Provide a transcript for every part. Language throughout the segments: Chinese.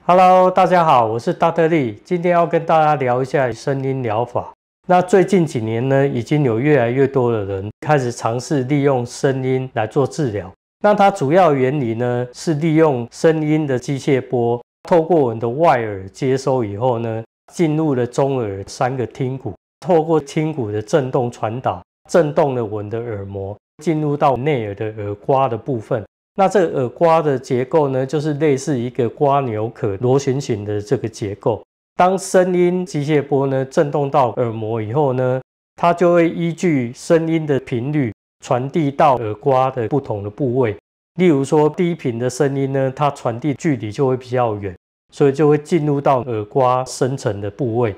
Hello，大家好，我是 Dr. Lee，今天要跟大家聊一下声音疗法。那最近几年呢，已经有越来越多的人开始尝试利用声音来做治疗。那它主要原理呢，是利用声音的机械波，透过我们的外耳接收以后呢，进入了中耳3个听骨，透过听骨的振动传导，震动了我们的耳膜，进入到内耳的耳刮的部分。那这个耳刮的结构呢，就是类似一个刮牛壳螺旋形的这个结构。当声音机械波呢震动到耳膜以后呢，它就会依据声音的频率传递到耳刮的不同的部位。例如说低频的声音呢，它传递距离就会比较远，所以就会进入到耳刮深层的部位。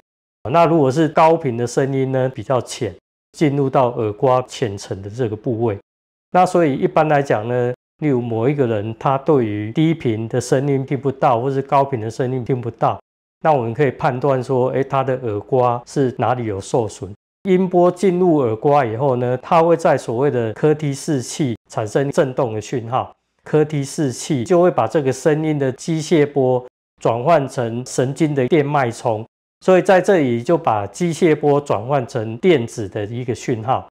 那如果是高频的声音呢，比较浅，进入到耳刮浅层的这个部位。那所以一般来讲呢，例如某一个人他对于低频的声音听不到，或是高频的声音听不到，那我们可以判断说，他的耳刮是哪里有受损。音波进入耳刮以后呢，它会在所谓的柯蒂氏器产生振动的讯号，柯蒂氏器就会把这个声音的机械波转换成神经的电脉冲，所以在这里就把机械波转换成电子的一个讯号。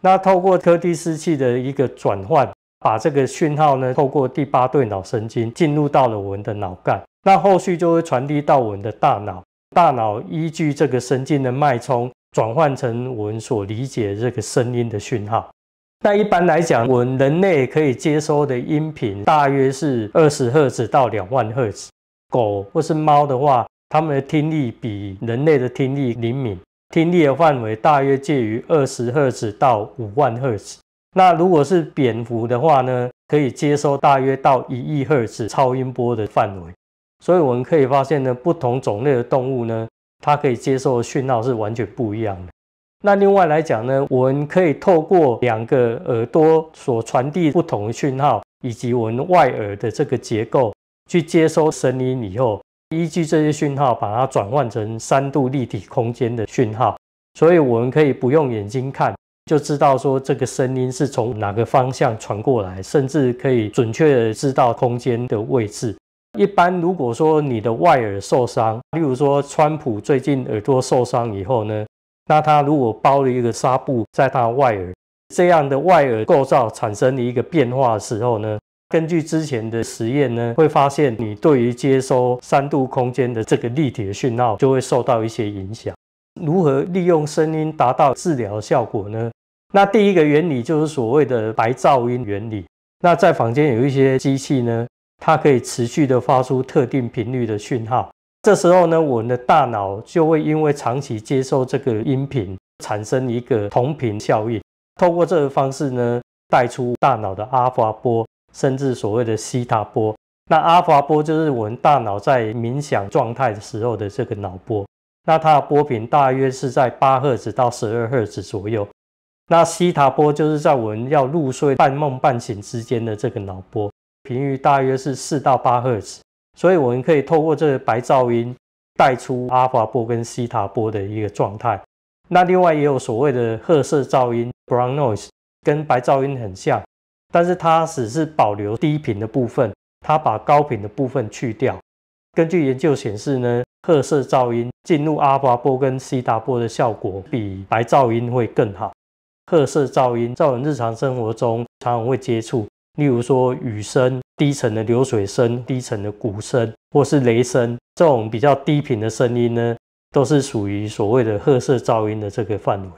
那透过柯蒂氏器的一个转换，把这个讯号呢，透过第8对脑神经进入到了我们的脑干，那后续就会传递到我们的大脑，大脑依据这个神经的脉冲转换成我们所理解的这个声音的讯号。那一般来讲，我们人类可以接收的音频大约是20赫兹到2万赫兹。狗或是猫的话，它们的听力比人类的听力灵敏，听力的范围大约介于20赫兹到5万赫兹。那如果是蝙蝠的话呢，可以接收大约到1亿赫兹超音波的范围。所以我们可以发现呢，不同种类的动物呢，它可以接受的讯号是完全不一样的。那另外来讲呢，我们可以透过2个耳朵所传递不同的讯号，以及我们外耳的这个结构去接收声音以后，依据这些讯号把它转换成3度立体空间的讯号。所以我们可以不用眼睛看，就知道说这个声音是从哪个方向传过来，甚至可以准确的知道空间的位置。一般如果说你的外耳受伤，例如说川普最近耳朵受伤以后呢，那他如果包了一个纱布在他的外耳，这样的外耳构造产生了一个变化的时候呢，根据之前的实验呢，会发现你对于接收3度空间的这个立体的讯号就会受到一些影响。如何利用声音达到治疗效果呢？那第一个原理就是所谓的白噪音原理。那在坊间有一些机器呢，它可以持续的发出特定频率的讯号。这时候呢，我们的大脑就会因为长期接受这个音频，产生一个同频效应。透过这个方式呢，带出大脑的阿尔法波，甚至所谓的西塔波。那阿尔法波就是我们大脑在冥想状态的时候的这个脑波。那它的波频大约是在8赫兹到12赫兹左右。那西塔波就是在我们要入睡、半梦半醒之间的这个脑波，频率大约是4到8赫兹。所以我们可以透过这个白噪音带出阿尔法波跟西塔波的一个状态。那另外也有所谓的褐色噪音 （brown noise）， 跟白噪音很像，但是它只是保留低频的部分，它把高频的部分去掉。根据研究显示呢，褐色噪音进入阿尔法波跟西塔波的效果比白噪音会更好。褐色噪音在我们日常生活中常常会接触，例如说雨声、低沉的流水声、低沉的鼓声，或是雷声，这种比较低频的声音呢，都是属于所谓的褐色噪音的这个范围。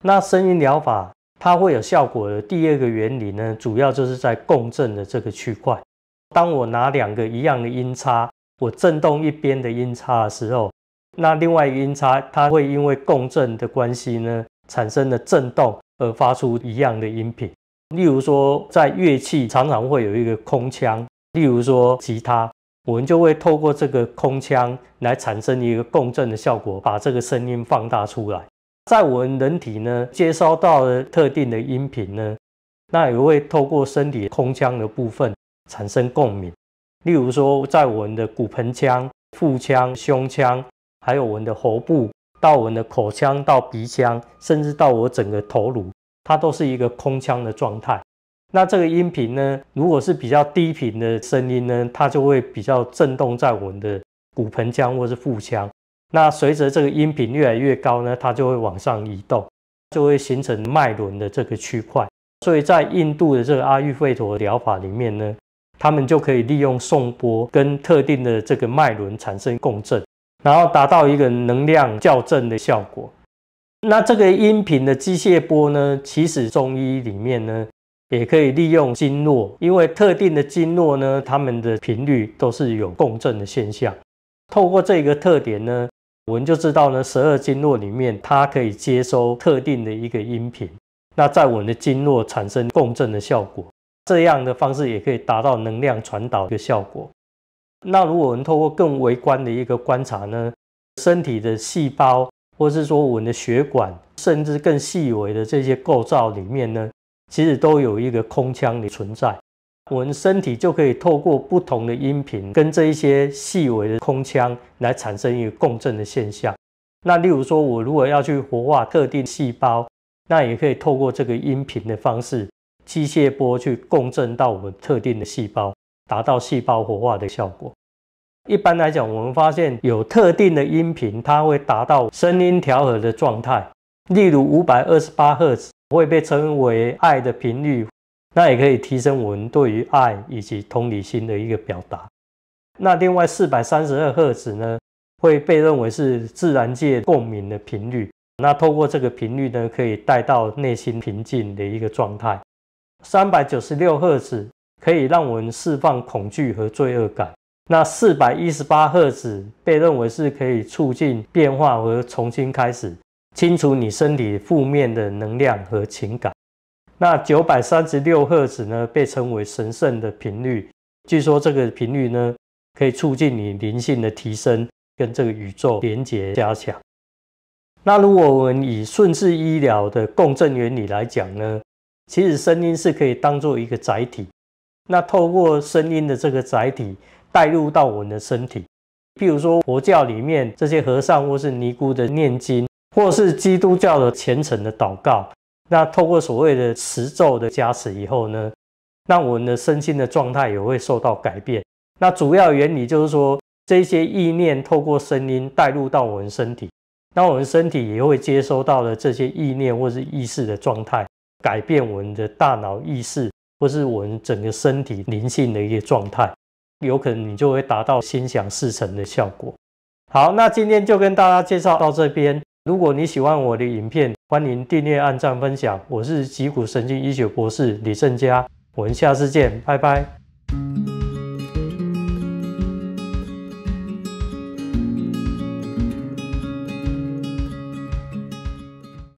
那声音疗法它会有效果的第2个原理呢，主要就是在共振的这个区块。当我拿2个一样的音叉，我振动一边的音叉的时候，那另外一个音叉它会因为共振的关系呢，产生了振动而发出一样的音频。例如说在乐器常常会有一个空腔，例如说吉他，我们就会透过这个空腔来产生一个共振的效果，把这个声音放大出来。在我们人体呢，接收到了特定的音频呢，那也会透过身体空腔的部分产生共鸣。例如说在我们的骨盆腔、腹腔、胸腔，还有我们的喉部，到我们的口腔，到鼻腔，甚至到我整个头颅，它都是一个空腔的状态。那这个音频呢，如果是比较低频的声音呢，它就会比较震动在我们的骨盆腔或是腹腔。那随着这个音频越来越高呢，它就会往上移动，就会形成脉轮的这个区块。所以在印度的这个阿育吠陀疗法里面呢，他们就可以利用颂钵跟特定的这个脉轮产生共振，然后达到一个能量校正的效果。那这个音频的机械波呢，其实中医里面呢也可以利用经络，因为特定的经络呢，它们的频率都是有共振的现象。透过这个特点呢，我们就知道呢，12经络里面它可以接收特定的一个音频，那在我们的经络产生共振的效果。这样的方式也可以达到能量传导的效果。那如果我们透过更微观的一个观察呢，身体的细胞，或是说我们的血管，甚至更细微的这些构造里面呢，其实都有一个空腔的存在。我们身体就可以透过不同的音频跟这一些细微的空腔来产生一个共振的现象。那例如说，我如果要去活化特定细胞，那也可以透过这个音频的方式，机械波去共振到我们特定的细胞，达到细胞活化的效果。一般来讲，我们发现有特定的音频，它会达到声音调和的状态。例如528赫兹会被称为爱的频率，那也可以提升我们对于爱以及同理心的一个表达。那另外432赫兹呢，会被认为是自然界共鸣的频率。那透过这个频率呢，可以带到内心平静的一个状态。396赫兹可以让我们释放恐惧和罪恶感。那418赫兹被认为是可以促进变化和重新开始，清除你身体负面的能量和情感。那936赫兹呢，被称为神圣的频率。据说这个频率呢，可以促进你灵性的提升，跟这个宇宙连结加强。那如果我们以顺势医疗的共振原理来讲呢，其实声音是可以当做一个载体，那透过声音的这个载体带入到我们的身体。譬如说佛教里面这些和尚或是尼姑的念经，或是基督教的虔诚的祷告，那透过所谓的持咒的加持以后呢，那我们的身心的状态也会受到改变。那主要原理就是说，这些意念透过声音带入到我们身体，那我们身体也会接收到了这些意念或是意识的状态，改变我们的大脑意识或是我们整个身体灵性的一个状态，有可能你就会达到心想事成的效果。好，那今天就跟大家介绍到这边。如果你喜欢我的影片，欢迎订阅、按赞、分享。我是脊骨神经医学博士李正佳，我们下次见，拜拜。